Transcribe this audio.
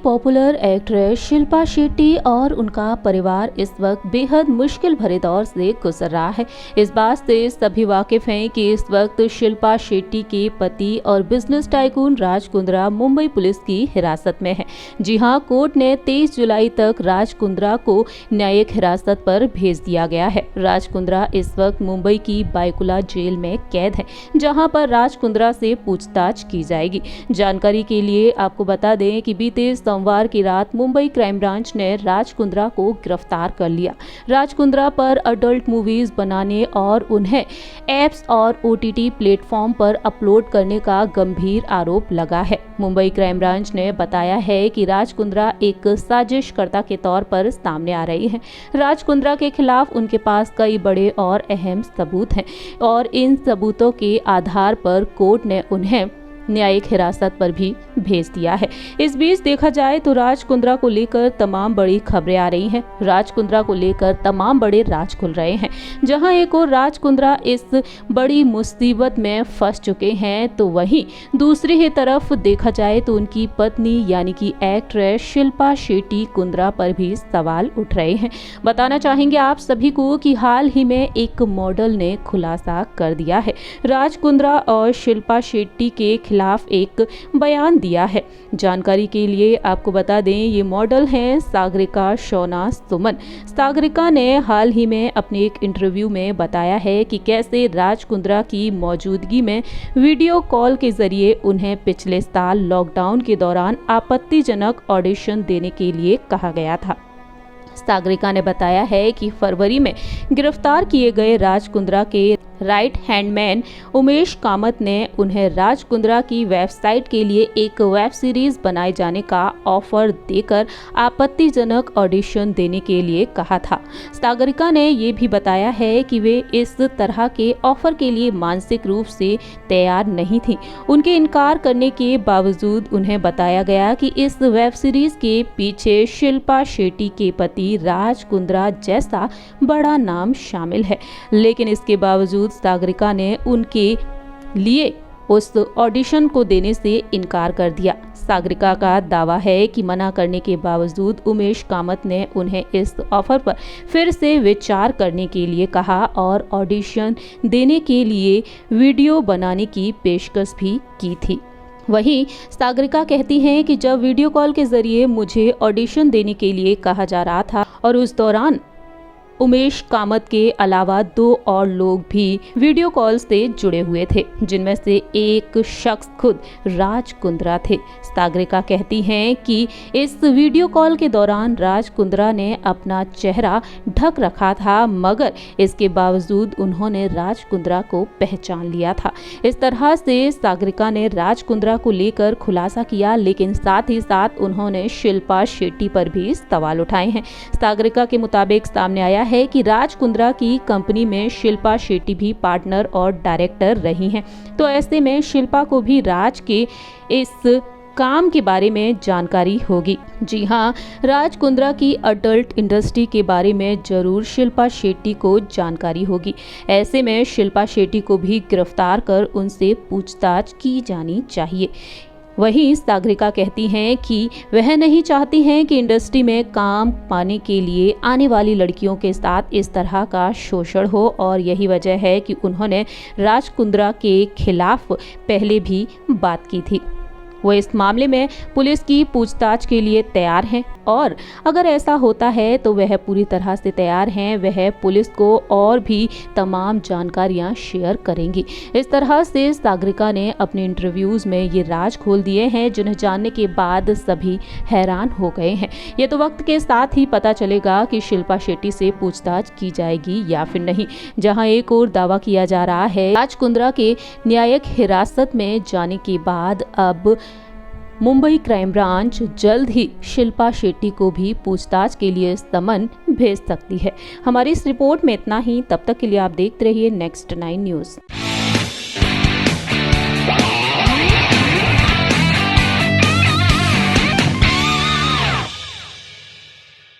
Popular actress Shilpa Shetty और उनका परिवार इस वक्त बेहद मुश्किल भरे दौर से गुजर रहा है। इस बात से सभी वाकिफ हैं कि इस वक्त शिल्पा शेट्टी के पति और business tycoon Raj Kundra Mumbai police की हिरासत में है। जी हां, कोर्ट ने 23 जुलाई तक राज कुंद्रा को न्यायिक हिरासत पर भेज दिया गया है। राज कुंद्रा इस वक्त मुंबई की बायकुला जेल में कैद है, जहां पर राज कुंद्रा से पूछताछ की जाएगी। जानकारी के लिए आपको बता दें कि बीते सोमवार की रात मुंबई क्राइम ब्रांच ने राज कुंद्रा को गिरफ्तार कर लिया। राज कुंद्रा पर अडल्ट मूवीज बनाने और उन्हें एप्स और OTT प्लेटफॉर्म पर अपलोड करने का गंभीर आरोप लगा है। मुंबई क्राइम ब्रांच ने बताया है कि राज कुंद्रा एक साजिशकर्ता के तौर पर सामने आ रही है। राज कुंद्रा के खिलाफ उनके पास कई बड़े और अहम सबूत हैं और इन सबूतों के आधार पर कोर्ट ने उन्हें न्यायिक हिरासत पर भी भेज दिया है। इस बीच देखा जाए तो राज कुंद्रा को लेकर तमाम बड़ी खबरें आ रही हैं। राज कुंद्रा को लेकर तमाम बड़े राज खुल रहे हैं। जहां एक और राज कुंद्रा इस बड़ी मुसीबत में फंस चुके हैं, तो वहीं दूसरी ही तरफ देखा जाए तो उनकी पत्नी यानी कि एक्ट्रेस शिल्पा शेट्टी कुंद्रा पर भी सवाल उठ रहे हैं। बताना चाहेंगे आप सभी को कि हाल ही में एक मॉडल ने खुलासा कर दिया है। राज कुंद्रा और शिल्पा शेट्टी के खिलाफ एक बयान दिया है। जानकारी के लिए आपको बता दें, ये मॉडल हैं सागरिका शोना सुमन। सागरिका ने हाल ही में अपने एक इंटरव्यू में बताया है कि कैसे राज कुंद्रा की मौजूदगी में वीडियो कॉल के जरिए उन्हें पिछले साल लॉकडाउन के दौरान आपत्तिजनक ऑडिशन देने के लिए कहा गया था। सागरिका ने बताया है कि फरवरी में गिरफ्तार किए गए राज कुंद्रा के राइट हैंडमैन उमेश कामत ने उन्हें राज कुंद्रा की वेबसाइट के लिए एक वेब सीरीज बनाए जाने का ऑफर देकर आपत्तिजनक ऑडिशन देने के लिए कहा था। सागरिका ने ये भी बताया है कि वे इस तरह के ऑफर के लिए मानसिक रूप से तैयार नहीं थी। उनके इनकार करने के बावजूद उन्हें बताया गया कि इस वेब सीरीज के पीछे शिल्पा शेट्टी के पति राज कुंद्रा जैसा बड़ा नाम शामिल है, लेकिन इसके बावजूद सागरिका ने उनके लिए उस ऑडिशन को देने से इनकार कर दिया। सागरिका का दावा है कि मना करने के बावजूद उमेश कामत ने उन्हें इस ऑफर पर फिर से विचार करने के लिए कहा और ऑडिशन देने के लिए वीडियो बनाने की पेशकश भी की थी। वहीं सागरिका कहती हैं कि जब वीडियो कॉल के जरिए मुझे ऑडिशन देने के लिए कहा जा रहा था और उस दौरान उमेश कामत के अलावा 2 और लोग भी वीडियो कॉल से जुड़े हुए थे, जिनमें से एक शख्स खुद राज कुंद्रा थे। सागरिका कहती हैं कि इस वीडियो कॉल के दौरान राज कुंद्रा ने अपना चेहरा ढक रखा था, मगर इसके बावजूद उन्होंने राज कुंद्रा को पहचान लिया था। इस तरह से सागरिका ने राज कुंद्रा को लेकर खुलासा किया, लेकिन साथ ही साथ उन्होंने शिल्पा शेट्टी पर भी सवाल उठाए हैं। सागरिका के मुताबिक सामने आया है कि राज कुंद्रा की कंपनी में शिल्पा शेट्टी भी पार्टनर और डायरेक्टर रही हैं, तो ऐसे में शिल्पा को भी राज के इस काम के बारे में जानकारी होगी। जी हां, राज कुंद्रा की अडल्ट इंडस्ट्री के बारे में जरूर शिल्पा शेट्टी को जानकारी होगी। ऐसे में शिल्पा शेट्टी को भी गिरफ्तार कर उनसे पूछताछ की जानी चाहिए। वहीं सागरिका कहती हैं कि वह नहीं चाहती हैं कि इंडस्ट्री में काम पाने के लिए आने वाली लड़कियों के साथ इस तरह का शोषण हो, और यही वजह है कि उन्होंने राज कुंद्रा के खिलाफ पहले भी बात की थी। वो इस मामले में पुलिस की पूछताछ के लिए तैयार हैं और अगर ऐसा होता है तो वह पूरी तरह से तैयार हैं। वह पुलिस को और भी तमाम जानकारियां शेयर करेंगी। इस तरह से सागरिका ने अपने इंटरव्यूज में ये राज खोल दिए हैं, जिन्हें जानने के बाद सभी हैरान हो गए हैं। ये तो वक्त के साथ ही पता चलेगा कि शिल्पा शेट्टी से पूछताछ की जाएगी या फिर नहीं। जहां एक और दावा किया जा रहा है राज कुंद्रा के न्यायिक हिरासत में जाने के बाद अब मुंबई क्राइम ब्रांच जल्द ही शिल्पा शेट्टी को भी पूछताछ के लिए समन भेज सकती है। हमारी इस रिपोर्ट में इतना ही। तब तक के लिए आप देखते रहिए नेक्स्ट 9 न्यूज़।